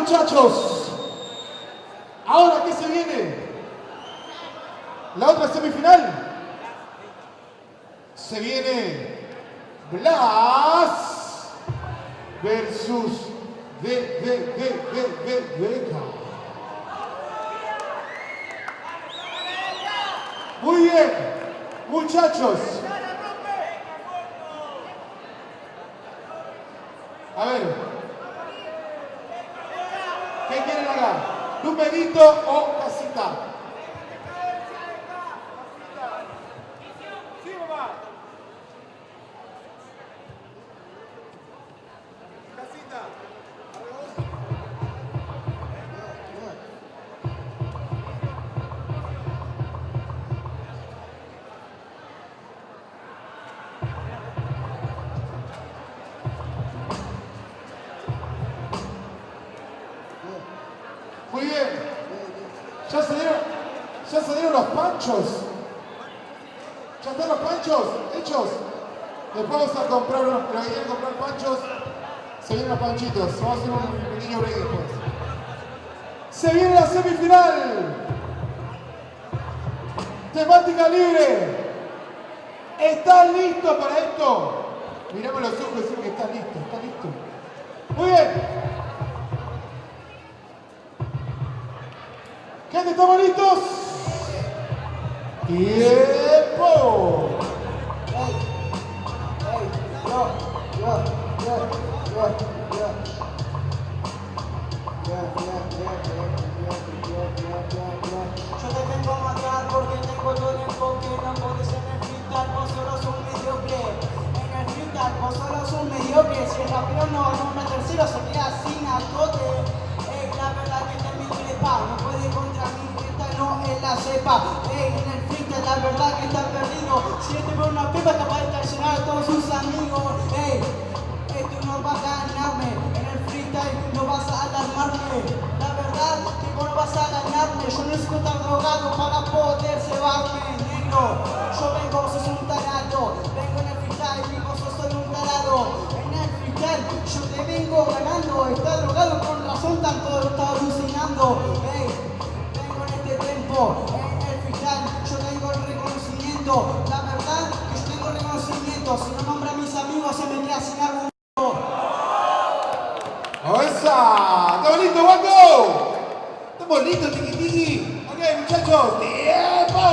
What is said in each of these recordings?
muchachos. Ahora, ¿qué se viene? La otra semifinal. Se viene Blas versus Beca. Muy bien, muchachos. A ver, ¿qué quieren acá? ¿Numerito o casita? Sí, mamá. Casita. Muy bien. ¿Ya salieron los panchos? ¿Ya están los panchos hechos? Después vamos a comprar unos, pero que quieren comprar panchos, se vienen los panchitos. Vamos a hacer un pequeño break después. Se viene la semifinal. Temática libre. ¿Están listos para esto? Mirame los ojos y decimos que está listo, está listo. Muy bien. Gente, ¿estamos listos? ¡Tiempo! Yo te vengo a matar porque tengo todo el enfoque. No podés en el freestyle, vos solo sos un mediocre. En el freestyle, vos solo sos un mediocre. Si el rapero no nombra tercero, se queda sin acote. La verdad que te me increpa, no puede contra mí, esta no es la cepa. En el freestyle, la verdad que está perdido. Si este ve una pepa, capaz de traicionar a todos sus amigos. Esto no va a ganarme. En el freestyle no vas a alarmarme. La verdad que vos no vas a ganarme. Yo no necesito estar drogado para poder cebarme, negro. Yo vengo, sos un tarado. Vengo en el freestyle y vos sos solo un tarado. En el freestyle yo te vengo ganando. Está drogado con razón, tanto lo está alucinando. Vengo en este tiempo. En el freestyle yo tengo el reconocimiento. La verdad que yo tengo el reconocimiento. Si no nombra a mis amigos se me queda sin argumento. ¡Esa! ¿Estamos listos, Waco? ¿Estamos listos, tiki tiki? Ok, muchachos, ¡tiempo!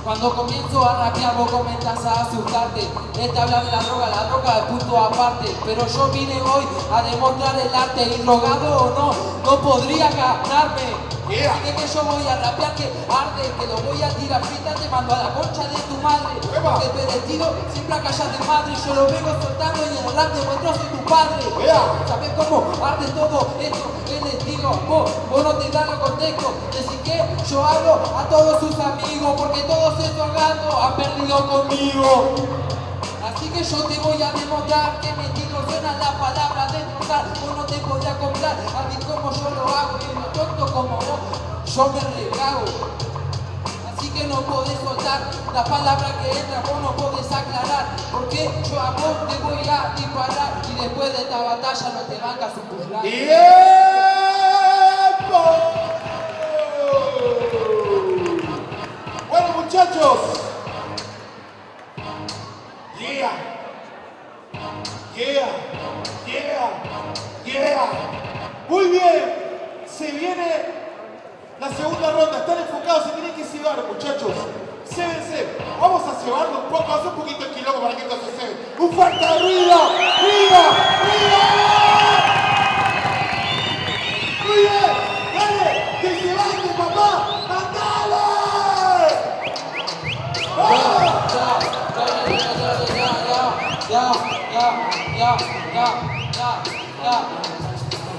Cuando comienzo a rapear vos comenzás a asustarte. Te hablan de la droga de punto aparte. Pero yo vine hoy a demostrar el arte. Y drogado o no, no podría ganarme. Así que yo voy a rapear que arde, que lo voy a tirar frita, te mando a la concha de tu madre. Porque tu destino siempre a callar de madre. Yo lo vengo soltando y en el rap demuestro soy tu padre. ¿Sabes cómo arde todo esto? ¿Qué les digo? Vos no te dan el contexto. Decir que yo hablo a todos sus amigos, porque todos estos gatos han perdido conmigo. Así que yo te voy a demostrar que mentido suena la palabra destrozar. Vos no te podrás comprar a mí como yo lo hago. Y no tonto como vos, yo me regago. Así que no podés soltar la palabra que entra, vos no podés aclarar. Porque yo a vos te voy a disparar. Y después de esta batalla no te bancas un puzzle. ¡Tiempo! Bueno, muchachos. Muy bien. Se viene la segunda ronda. Están enfocados, se tienen que cebar, muchachos. Cébense. Vamos a cebarlo un poco. Hace un poquito el quilombo para que esto se cebe. ¡Un fuerte ruido! ¡Ruido! ¡Ruido! ¡Muy bien! ¡Dale! ¡Que se baje, papá! ¡Mandale!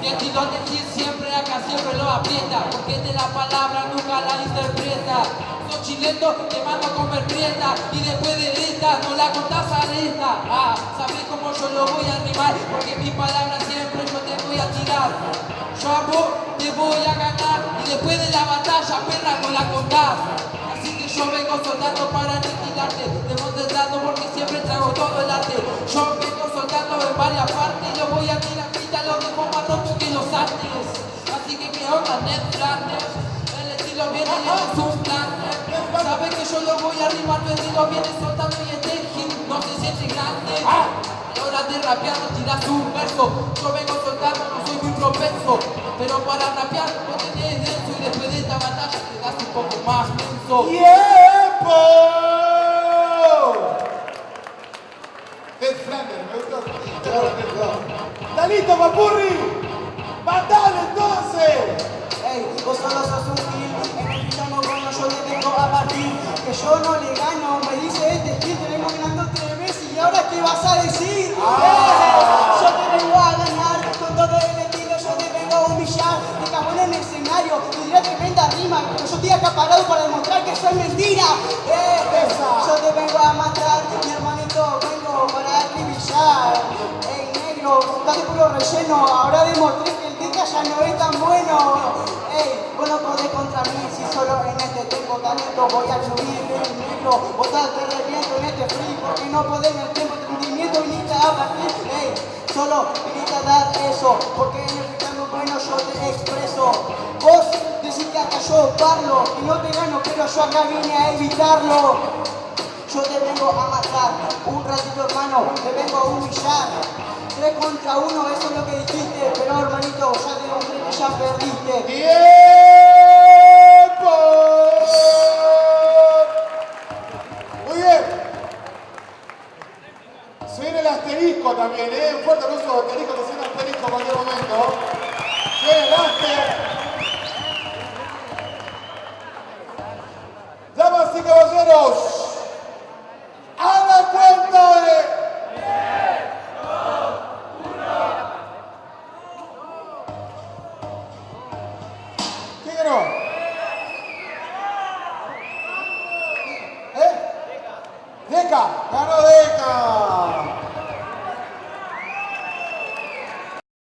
Que si lo decís siempre acá siempre lo aprieta, porque de la palabra nunca la interpreta. Sos chileno, te mando a comer prieta, y después de esta no la contás a esta. Sabés cómo yo lo voy a animar, porque mi palabra siempre yo te voy a tirar. Yo a vos te voy a ganar, y después de la batalla perra no la contás. Así que Yo vengo soltando para aniquilarte, demostrando porque siempre traigo todo el arte. Yo vengo soltando en varias partes, yo voy a tirar pita, lo dejo más roto que los artes. Así que onda Ned Flanders, el estilo viene y este es un plan. Sabe que yo lo voy a rimar, tu estilo viene soltando y este hit no se siente grande. A la hora de rapear no tiras un verso, yo vengo soltando, no soy muy propenso. Pero para rapear no tenés denso y después de esta batalla te das un poco más menso. ¡Tiempo! Ned Flanders, me gusta. ¿Está listo, Papurri? ¡Matalo entonces! Ey, vos solo sos un gil, en el gitano bueno yo le vengo a partir. Que yo no le gano, me dice este gil, te vengo ganando 3 veces y ahora ¿qué vas a decir? Yo te vengo a ganar, con todo el estilo yo te vengo a humillar. Te cago en el escenario, te diré tremenda rima, pero yo estoy acá parado para demostrar que eso es mentira. Yo te vengo a matar, mi hermanito, vengo para acribillar. Ey, negro, estás de puro relleno, ahora demostré que el Deca ya no es tan bueno. Ey, vos no podés contra mí, si solo en este tengo talento voy a subir el negro. Vos te reviento en este free, porque no podés en el tiempo de rendimiento viniste a partir. Ey, solo viniste a dar eso, porque en el gitano bueno yo te expreso. Vos decís que acá yo parlo, que no te gano, pero yo acá vine a evitarlo. Yo te vengo a matar, un ratito hermano, te vengo a humillar. 3 contra 1, eso es lo que dijiste, pero hermanito, ya te demostré que ya perdiste. ¡Tiempo! Muy bien. Se viene el asterisco también, Un fuerte aplauso de asterisco, que se viene el asterisco en cualquier momento. Se viene el asterisco. Damas y caballeros, a la cuenta de... ¿Quién ganó? Deca, ganó Deca.